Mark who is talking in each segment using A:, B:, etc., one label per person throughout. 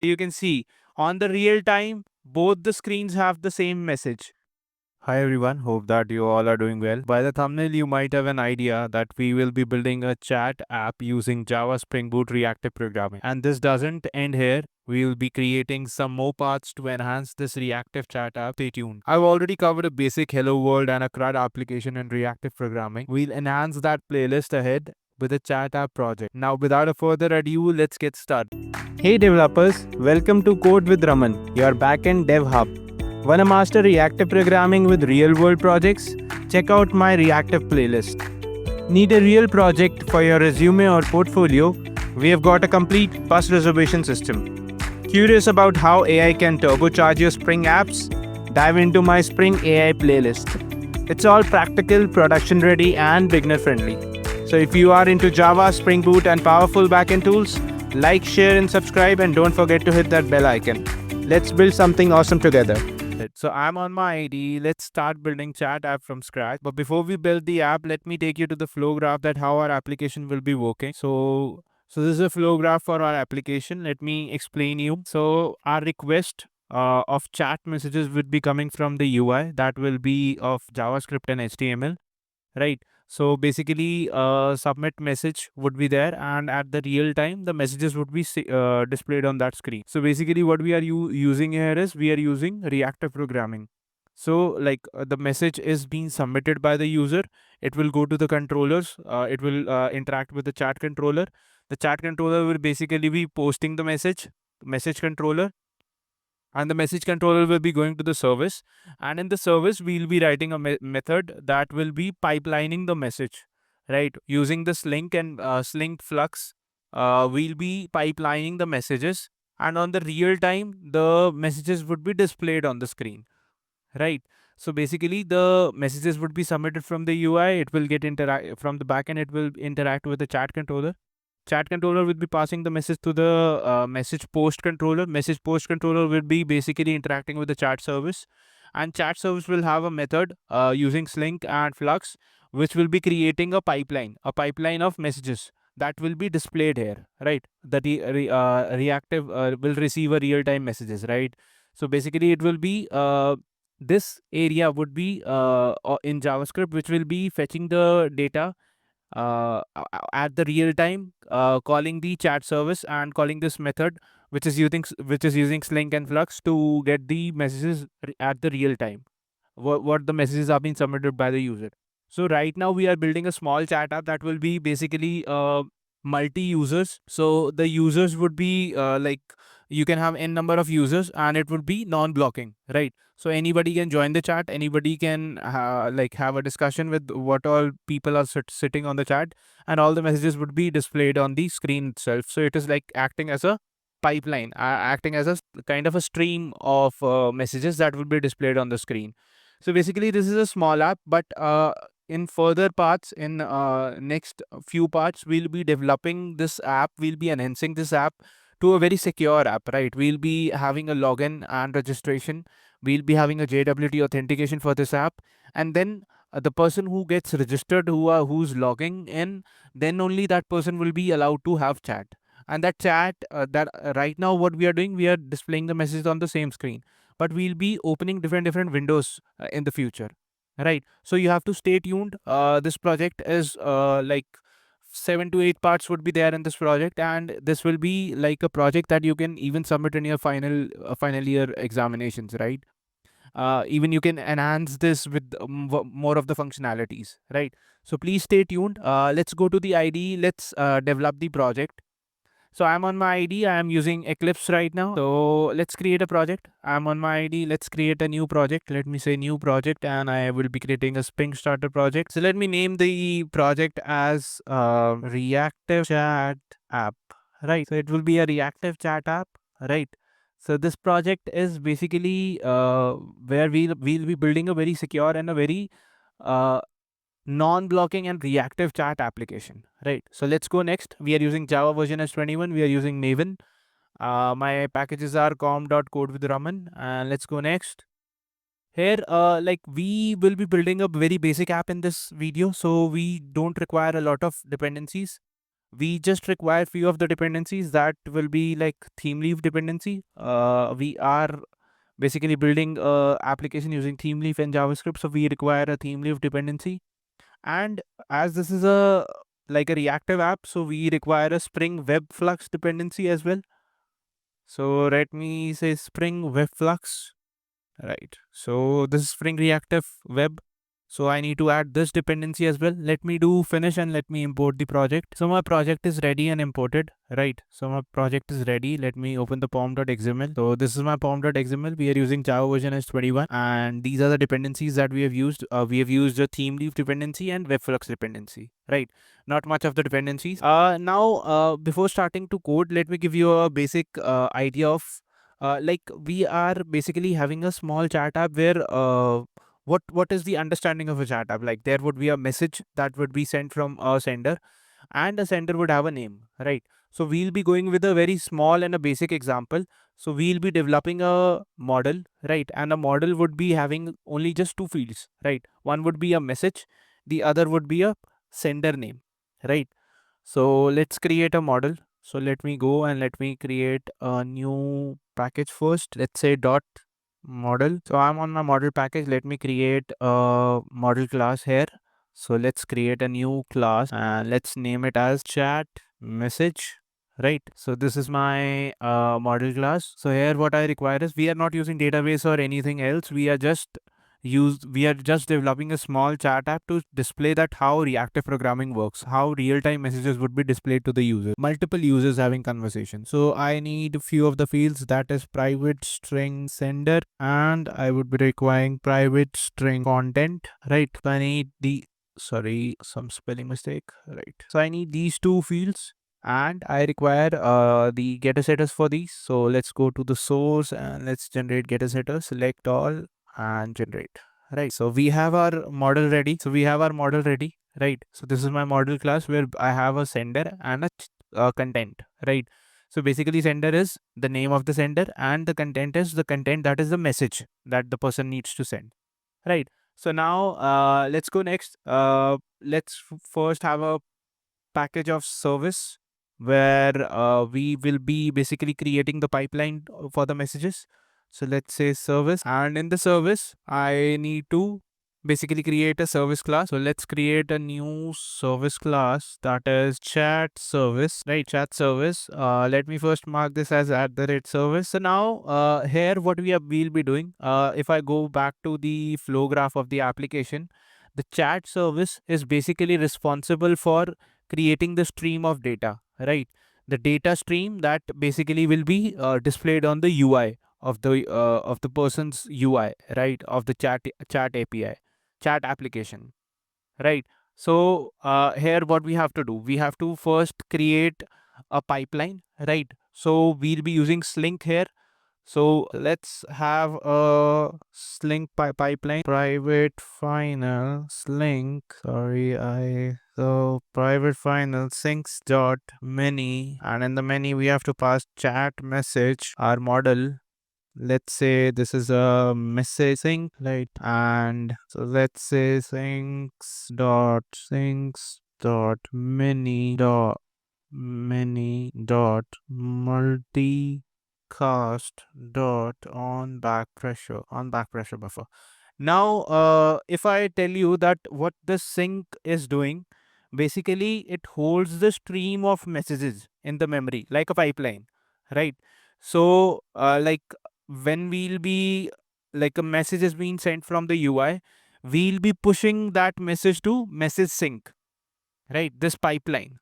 A: You can see on the real time, both the screens have the same message. Hi everyone, hope that you all are doing well. By the thumbnail, you might have an idea that we will be building a chat app using Java Spring Boot reactive programming. And this doesn't end here. We will be creating some more parts to enhance this reactive chat app. Stay tuned. I've already covered a basic Hello World and a CRUD application in reactive programming. We'll enhance that playlist ahead with a chat app project. Now, without a further ado, let's get started.
B: Hey developers, welcome to Code with Raman, your backend dev hub. Wanna master reactive programming with real world projects? Check out my reactive playlist. Need a real project for your resume or portfolio? We have got a complete bus reservation system. Curious about how AI can turbocharge your Spring apps? Dive into my Spring AI playlist. It's all practical, production ready, and beginner friendly. So if you are into Java, Spring Boot, and powerful backend tools, like, share, and subscribe, and don't forget to hit that bell icon. Let's build something awesome together.
A: So I'm on my ID. Let's start building chat app from scratch. But before we build the app, let me take you to the flow graph that how our application will be working. So this is a flow graph for our application. Let me explain you. So our request of chat messages would be coming from the UI that will be of JavaScript and HTML, right? So basically, submit message would be there, and at the real time, the messages would be displayed on that screen. So basically, what we are using here is we are using reactive programming. So like the message is being submitted by the user, it will go to the controllers. It will interact with the chat controller. The chat controller will basically be posting the message controller, and the message controller will be going to the service, and in the service we'll be writing a method that will be pipelining the message, right? Using this link and linked flux, we'll be pipelining the messages, and on the real time the messages would be displayed on the screen, right? So basically the messages would be submitted from the UI, it will get interact from the backend, it will interact with the chat controller. Chat controller will be passing the message to the message post controller. Message post controller will be basically interacting with the chat service, and chat service will have a method using Slink and Flux, which will be creating a pipeline of messages that will be displayed here, right? The reactive will receive a real time messages, right? So basically, it will be this area would be in JavaScript, which will be fetching the data at the real time, calling the chat service and calling this method which is using Slink and Flux to get the messages at the real time, what the messages are being submitted by the user. So right now we are building a small chat app that will be basically multi users. So the users would be like, you can have n number of users and it would be non blocking, right? So anybody can join the chat, anybody can like have a discussion with what all people are sitting on the chat, and all the messages would be displayed on the screen itself. So it is like acting as a pipeline, acting as a kind of a stream of messages that will be displayed on the screen. So basically this is a small app, but in further parts, in next few parts, we'll be developing this app, we'll be enhancing this app to a very secure app, right? We'll be having a login and registration, we'll be having a JWT authentication for this app, and then the person who gets registered, who's logging in, then only that person will be allowed to have chat. And that chat, that right now what we are doing, we are displaying the message on the same screen, but we'll be opening different windows in the future, right? So you have to stay tuned. This project is like 7 to 8 parts would be there in this project, and this will be like a project that you can even submit in your final year examinations, right? Even you can enhance this with more of the functionalities, right? So please stay tuned. Let's go to the IDE. Let's develop the project. So I'm on my ID. I am using Eclipse right now. So let's create a project. I'm on my ID. Let's create a new project. Let me say new project, and I will be creating a Spring Starter project. So let me name the project as Reactive Chat App. Right. So it will be a reactive chat app. Right. So this project is basically where we'll be building a very secure and a very uh, non-blocking and reactive chat application, right? So let's go next. We are using Java version S21. We are using Maven. My packages are com.code with Raman, and let's go next. Here, like we will be building a very basic app in this video, so we don't require a lot of dependencies. we just require few of the dependencies that will be like theme leaf dependency. We are basically building a application using theme leaf and JavaScript, so we require a theme leaf dependency. And as this is a like a reactive app, so we require a Spring Web Flux dependency as well. So let me say Spring Web Flux. Right. So this is Spring Reactive Web. So I need to add this dependency as well. Let me do finish and let me import the project. So my project is ready and imported. Right. So my project is ready. Let me open the pom.xml. So this is my pom.xml. We are using Java version S21, and these are the dependencies that we have used. We have used a theme leaf dependency and webflux dependency. Right. Not much of the dependencies. Now, before starting to code, let me give you a basic idea of like we are basically having a small chat app where what is the understanding of a chat app? Like there would be a message that would be sent from a sender, and a sender would have a name, right? So we'll be going with a very small and a basic example. So we'll be developing a model, right? And a model would be having only just two fields, right? One would be a message, the other would be a sender name, right? So let's create a model. So let me go and let me create a new package first. Let's say dot model. So I'm on my model package. Let me create a model class here. So let's create a new class and let's name it as chat message. Right. So this is my model class. So here what I require is we are not using database or anything else. We are just developing a small chat app to display that how reactive programming works, how real-time messages would be displayed to the user, multiple users having conversation. So I need a few of the fields, that is private string sender, and I would be requiring private string content, right? So I need the sorry, some spelling mistake, right? So I need these two fields, and I require the getter setters for these. So let's go to the source and let's generate getter setters, select all and generate. Right. So we have our model ready. Right. So this is my model class where I have a sender and a content. Right. So basically sender is the name of the sender and the content is the content, that is the message that the person needs to send. Right. So now let's go next. Let's first have a package of service where we will be basically creating the pipeline for the messages. So let's say service, and in the service I need to basically create a service class. So let's create a new service class, that is chat service, right? Chat service. Let me first mark this as @service. So now here what we'll be doing, if I go back to the flow graph of the application, the chat service is basically responsible for creating the stream of data, right? The data stream that basically will be displayed on the UI of the person's UI, right? Of the chat API, chat application, right? So here what we have to do, we have to first create a pipeline, right? So we'll be using Slink here. So let's have a Slink pipeline, private final Slink. Sorry, so private final sinks dot many, and in the many we have to pass chat message, our model. Let's say this is a message sync, right? And so let's say sinks dot many dot multi cast dot on back pressure buffer. Now if I tell you that what the sync is doing, basically it holds the stream of messages in the memory like a pipeline, right? So like when we'll be like a message is being sent from the UI, we'll be pushing that message to message sync, right? This pipeline,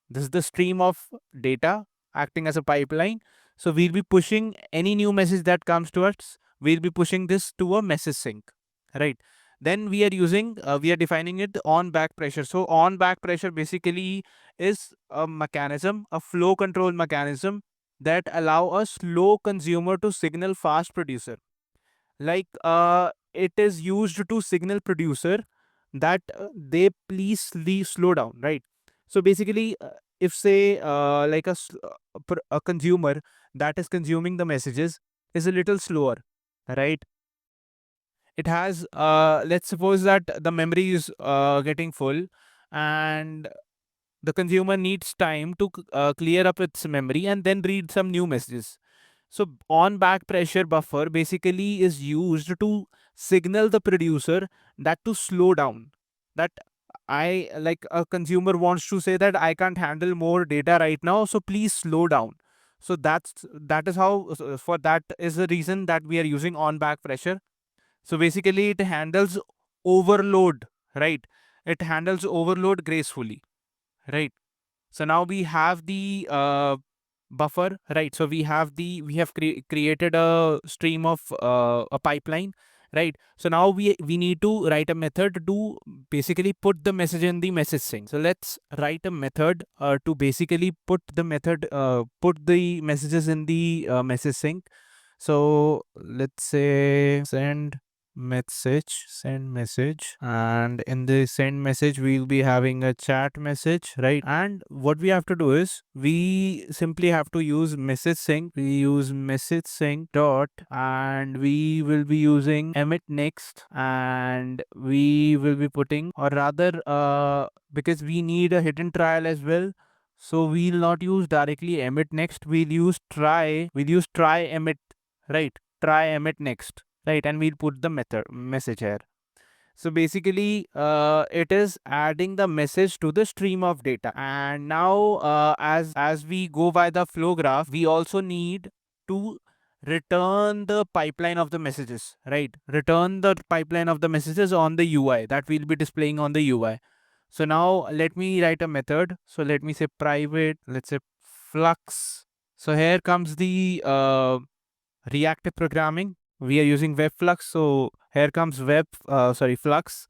A: this is the stream of data acting as a pipeline. So we'll be pushing any new message that comes to us, we'll be pushing this to a message sync, right? Then we are defining it on back pressure. So on back pressure basically is a mechanism, a flow control mechanism that allow a slow consumer to signal fast producer. Like it is used to signal producer that they please slow down, right? So basically if say like a consumer that is consuming the messages is a little slower, right? It has let's suppose that the memory is getting full, and the consumer needs time to clear up its memory and then read some new messages. So on back pressure buffer basically is used to signal the producer that to slow down. That I like a consumer wants to say that I can't handle more data right now, so please slow down. So that is how for that is the reason that we are using on back pressure. So basically it handles overload, right? It handles overload gracefully, right? So now we have the buffer, right? So we have created a stream of a pipeline, right? So now we need to write a method to basically put the message in the message sync. So let's write a method to basically put the messages in the message sync. So let's say send message, and in the send message we'll be having a chat message, right? And what we have to do is we simply have to use message sync. We use message sync dot, and we will be using emit next, and we will be putting, or rather because we need a hidden trial as well, so we'll not use directly emit next, we'll use try emit, right? Try emit next, right? And we'll put the method message here. So basically it is adding the message to the stream of data. And now as we go by the flow graph, we also need to return the pipeline of the messages, right? Return the pipeline of the messages on the UI that we'll be displaying on the UI. So now let me write a method. So let me say private, let's say flux. So here comes the reactive programming. We are using webflux, so here comes flux,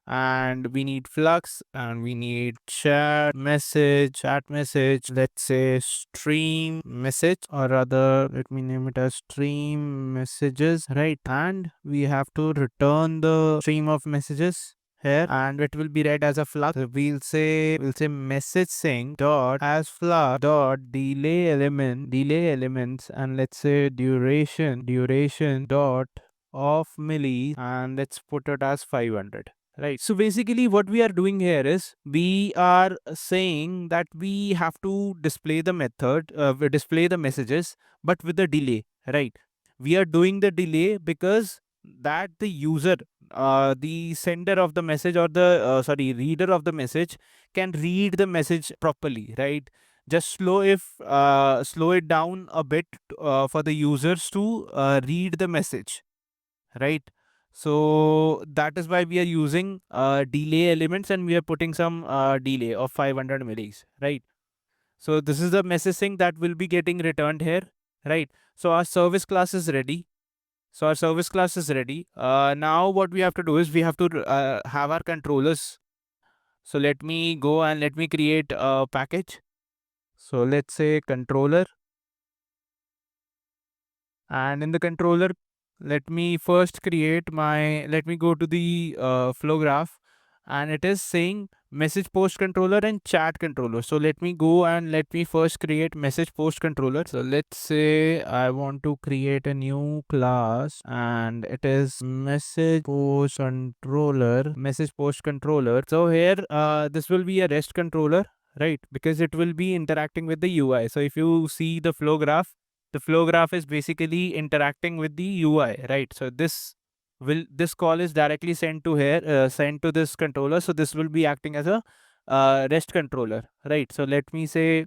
A: and we need flux, and we need chat message, let's say stream message, or rather let me name it as stream messages, right? And we have to return the stream of messages here, and it will be read as a flux. So we'll say message sync dot as flux dot delay elements, and let's say duration dot of milli, and let's put it as 500. Right. So basically, what we are doing here is we are saying that we have to display the messages, but with a delay, right? We are doing the delay because that the user, the sender of the message, or the reader of the message, can read the message properly, right? Just slow it down a bit for the users to read the message, right? So that is why we are using delay elements, and we are putting some delay of 500 millis, right? So this is the message sync that will be getting returned here, right? So our service class is ready. Now what we have to do is we have to have our controllers. So let me go and let me create a package. So let's say controller, and in the controller, let me go to the flow graph, and it is saying message post controller and chat controller. So let me go and let me first create message post controller. So let's say I want to create a new class, and it is message post controller. So here this will be a REST controller, right? Because it will be interacting with the UI. So if you see the flow graph, the flow graph is basically interacting with the UI, right? So this call is directly sent to this controller. So this will be acting as a REST controller, right? So let me say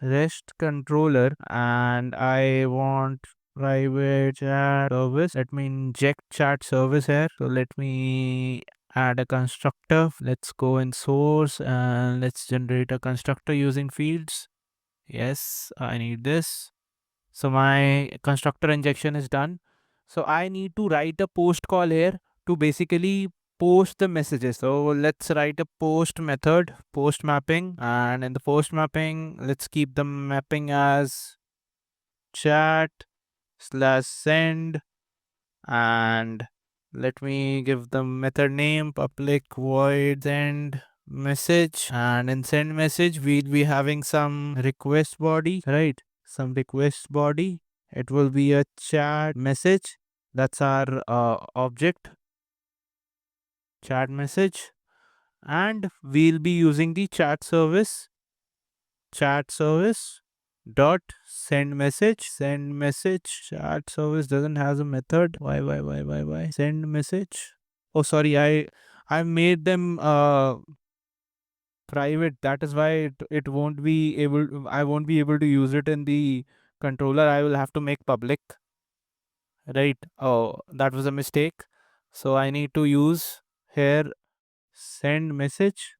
A: REST controller, and I want private chat service. Let me inject chat service here. So let me add a constructor. Let's go in source, and let's generate a constructor using fields. Yes, I need this. So my constructor injection is done. So I need to write a post call here to basically post the messages. So let's write a post method, post mapping, and in the post mapping, let's keep the mapping as chat slash send, and let me give the method name public void send message, and in send message we'll be having some request body, right? Some request body. It will be a chat message. That's our object, chat message. and we'll be using the chat service dot send message. Chat service doesn't have a method. Why send message? Oh, sorry, I made them private. That is why it won't be able, I won't be able to use it in the controller. I will have to make public, right? Oh, that was a mistake. So I need to use here send message,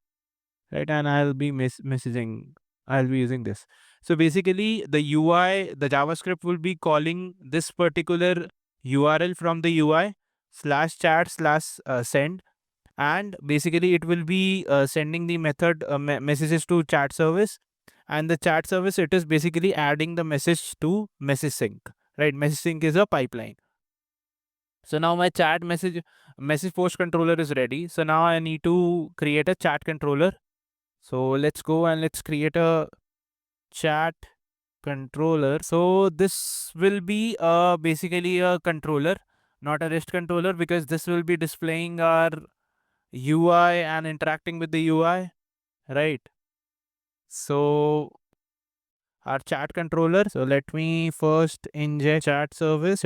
A: right? And I'll be messaging, I'll be using this. So basically the UI, the JavaScript will be calling this particular URL from the UI slash chat slash send, and basically it will be sending the method messages to chat service, and the chat service, it is basically adding the message to message sync, right? Message sync is a pipeline. So now my chat message post controller is ready. So now I need to create a chat controller. So let's go and let's create a chat controller. So this will be basically a controller, not a REST controller, because this will be displaying our UI and interacting with the UI, right? So our chat controller. So let me first inject chat service,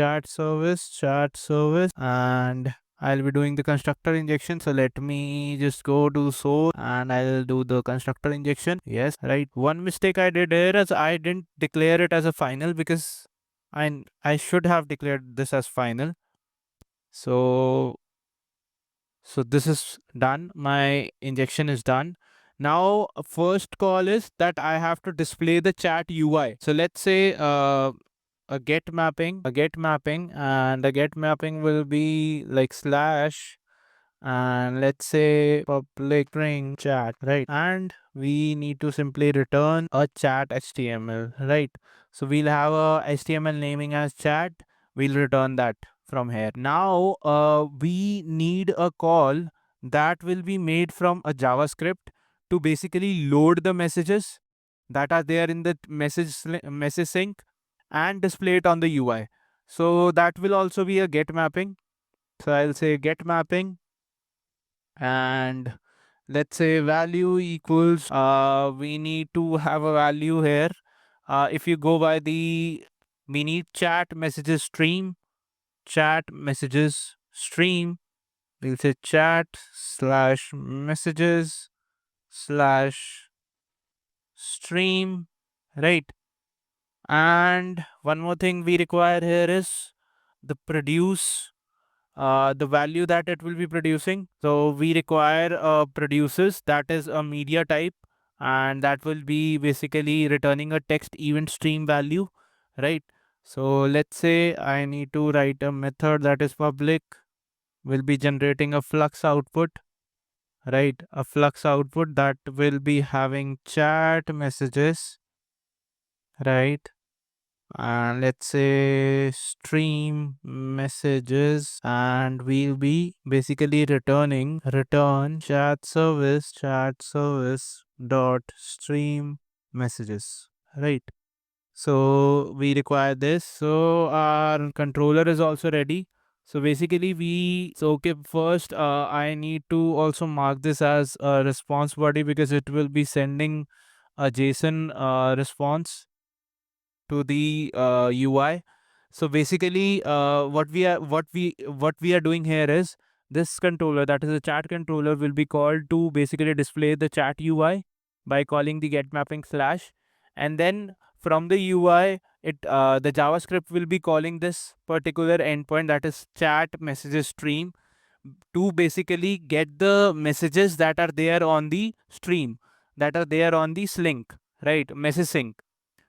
A: and I'll be doing the constructor injection. So let me just go to source and I'll do the constructor injection. Yes, right. One mistake I did here is I didn't declare it as a final, because I should have declared this as final. So this is done. My injection is done. Now, first call is that I have to display the chat UI. So let's say a get mapping, and the get mapping will be like slash, and let's say public string chat, right? And we need to simply return a chat HTML, right? So we'll have a HTML naming as chat. We'll return that from here. Now we need a call that will be made from a JavaScript to basically load the messages that are there in the message sync and display it on the UI. So that will also be a get mapping. So I'll say get mapping, and let's say value equals, we need to have a value here. If you go by the, we need chat messages stream, we'll say chat slash messages slash stream, right? And one more thing we require here is the produce, the value that it will be producing. So we require produces, that is a media type, and that will be basically returning a text event stream value, right? So let's say I need to write a method that is public, will be generating a flux output, right? A flux output that will be having chat messages, right? And let's say stream messages, and we'll be basically return chat service dot stream messages, right? So we require this. So our controller is also ready. So basically okay, first I need to also mark this as a response body, because it will be sending a JSON response to the UI. So basically, what we are doing here is, this controller, that is a chat controller, will be called to basically display the chat UI by calling the get mapping slash, and then from the UI, the JavaScript will be calling this particular endpoint, that is chat messages stream, to basically get the messages that are there on the stream, that are there on the link, right? Message sync.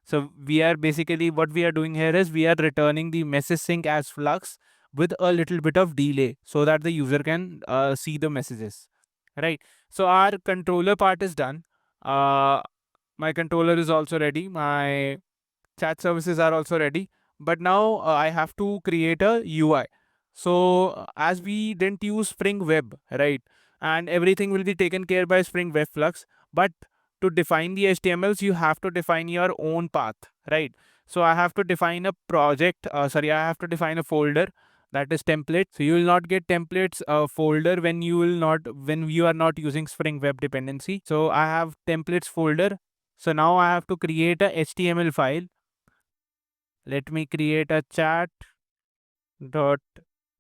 A: So we are basically, what we are doing here is, we are returning the message sync as flux with a little bit of delay, so that the user can see the messages, right? So our controller part is done. My controller is also ready. My chat services are also ready. But now I have to create a UI. So as we didn't use Spring Web, right? And everything will be taken care by Spring Web Flux. But to define the HTMLs, you have to define your own path, right? So I have to define a project, I have to define a folder that is template. So you will not get templates folder when you are not using Spring Web dependency. So I have templates folder. So now I have to create a HTML file. Let me create a chat dot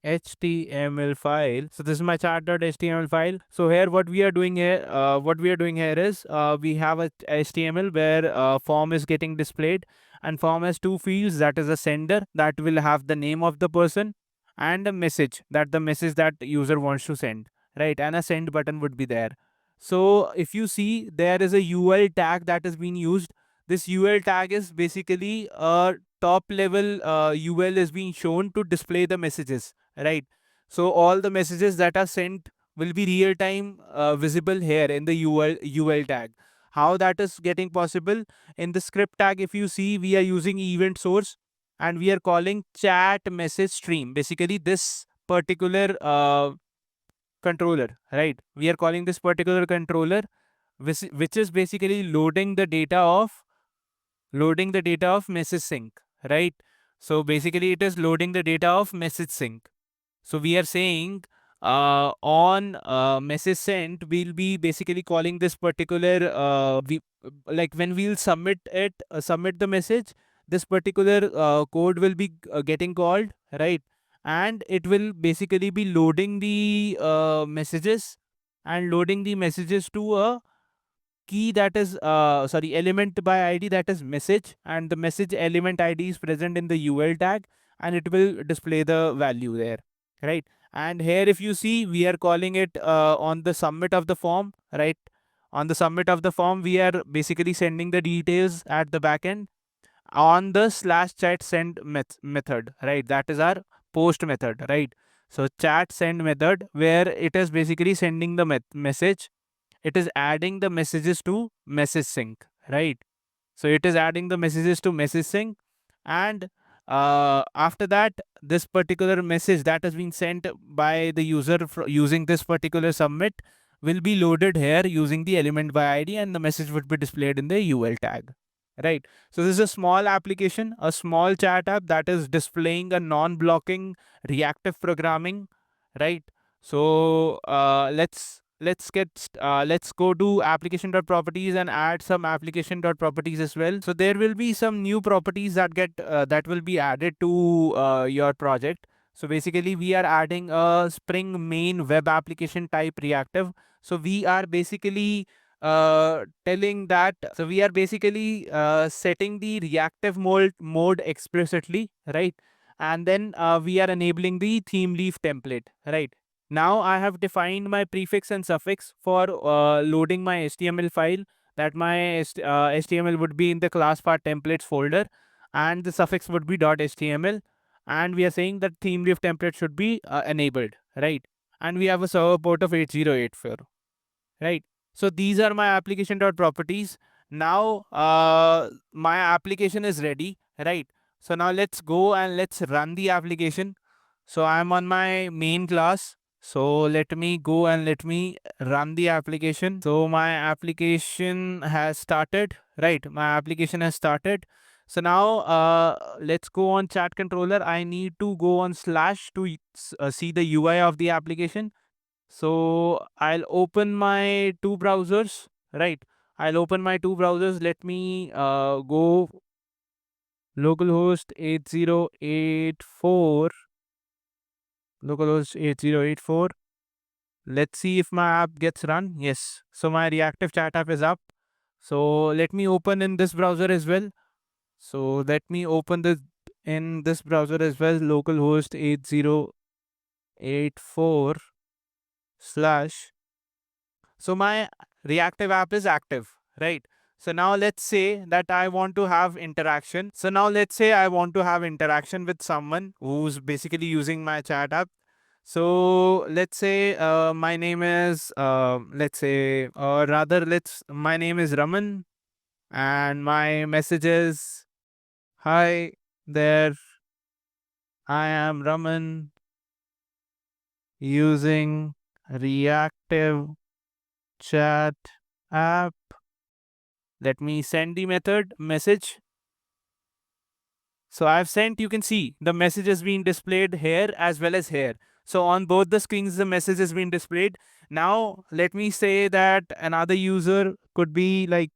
A: HTML file. So this is my chat.html file. So here what we are doing here is we have a HTML where form is getting displayed, and form has two fields, that is a sender that will have the name of the person, and a message, that the message that user wants to send, right? And a send button would be there. So if you see, there is a UL tag that is being used. This UL tag is basically a top level UL is being shown to display the messages, right? So all the messages that are sent will be real time visible here in the UL tag. How that is getting possible? In the script tag, if you see, we are using event source, and we are calling chat message stream. Basically, this particular controller, right? We are calling this particular controller, which is basically loading the data of message sync, right? So basically, it is loading the data of message sync. So we are saying on message sent, we'll be basically calling this particular like when we'll submit the message, this particular code will be getting called, right? And it will basically be loading the messages, and loading the messages to a key that is element by id, that is message, and the message element id is present in the UL tag, and it will display the value there, right? And here if you see, we are calling it on the submit of the form, right? On the submit of the form, we are basically sending the details at the backend on the slash chat send method, right? That is our post method, right? So chat send method, where it is basically sending the message, it is adding the messages to message sync, right? So it is adding the messages to message sync, and after that, this particular message that has been sent by the user using this particular submit will be loaded here using the element by id, and the message would be displayed in the UL tag, right? So this is a small application, a small chat app that is displaying a non-blocking reactive programming, right? So let's go to application.properties and add some application.properties as well. So there will be some new properties that will be added to your project. So basically, we are adding a Spring main web application type reactive. So we are basically telling that so we are basically setting the reactive mode explicitly, right? And then we are enabling the theme leaf template, right? Now I have defined my prefix and suffix for loading my HTML file, that my HTML would be in the class part templates folder, and the suffix would be .html, and we are saying that theme leaf template should be enabled, right? And we have a server port of 8084, right? So these are my application.properties. Now my application is ready, right? So now let's go and let's run the application. So I'm on my main class. So let me go and let me run the application. So my application has started, right? My application has started. So now let's go on chat controller. I need to go on slash to see the UI of the application. So I'll open my two browsers, right? I'll open my two browsers. Let me go localhost 8084, localhost 8084. Let's see if my app gets run. Yes. So my reactive chat app is up. So let me open in this browser as well. So let me open this in this browser as well, localhost 8084 slash. So my reactive app is active, right? So now let's say that I want to have interaction. So now let's say I want to have interaction with someone who's basically using my chat app. So let's say my name is let's say or rather let's my name is Raman, and my message is, hi there, I am Raman using reactive chat app. Let me send the message. So I've sent, you can see the message is being displayed here as well as here. So on both the screens, the message is being displayed. Now, let me say that another user could be like,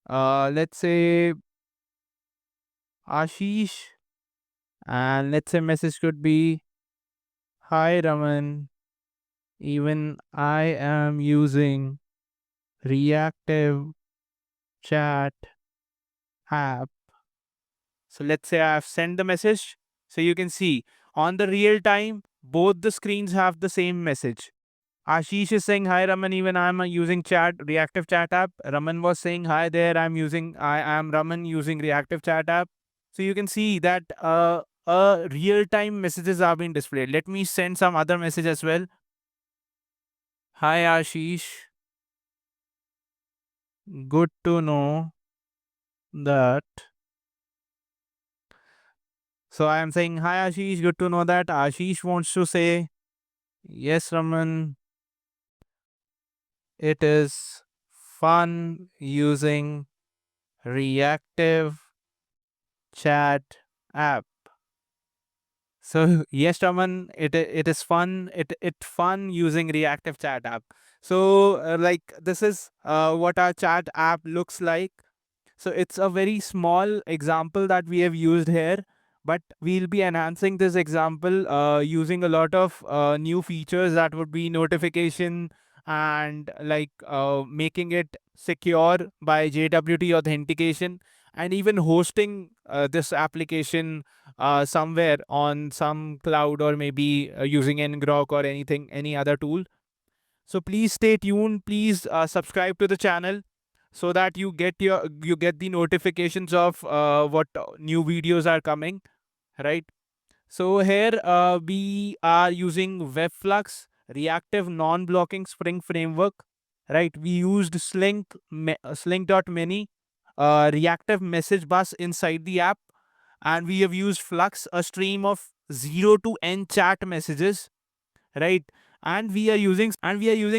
A: let's say Ashish, and let's say message could be, "Hi Raman, even I am using reactive chat app." So let's say I've sent the message. So you can see on the real time, both the screens have the same message. Ashish is saying, "Hi Raman, even I'm using chat reactive chat app." Raman was saying, "Hi there, I am Raman using reactive chat app." So you can see that real time messages are being displayed. Let me send some other message as well. "Hi Ashish, good to know that." So I am saying, "Hi Ashish, good to know that." Ashish wants to say, "Yes Raman, it is fun using reactive chat app." So yes, Raman, it is fun. It fun using reactive chat app. So like this is what our chat app looks like. So it's a very small example that we have used here, but we'll be enhancing this example using a lot of new features that would be notification and like making it secure by JWT authentication, and even hosting this application somewhere on some cloud, or maybe using ngrok or anything, any other tool. So please stay tuned. Please subscribe to the channel so that you get the notifications of what new videos are coming, right? So here we are using Webflux reactive non-blocking Spring framework, right? We used Slink.many reactive message bus inside the app, and we have used Flux, a stream of 0 to n chat messages, right? And we are using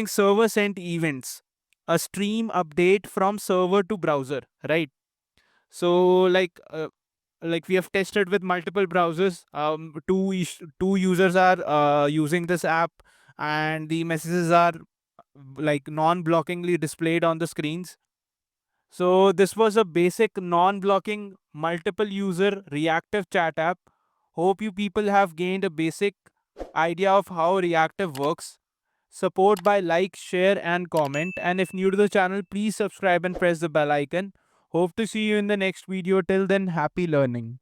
A: server sent events, a stream update from server to browser, right? So like we have tested with multiple browsers. Two users are using this app, and the messages are like non-blockingly displayed on the screens. So this was a basic non-blocking multiple user reactive chat app. Hope you people have gained a basic idea of how reactive works. Support by like, share, and comment. And if new to the channel, please subscribe and press the bell icon. Hope to see you in the next video. Till then, happy learning.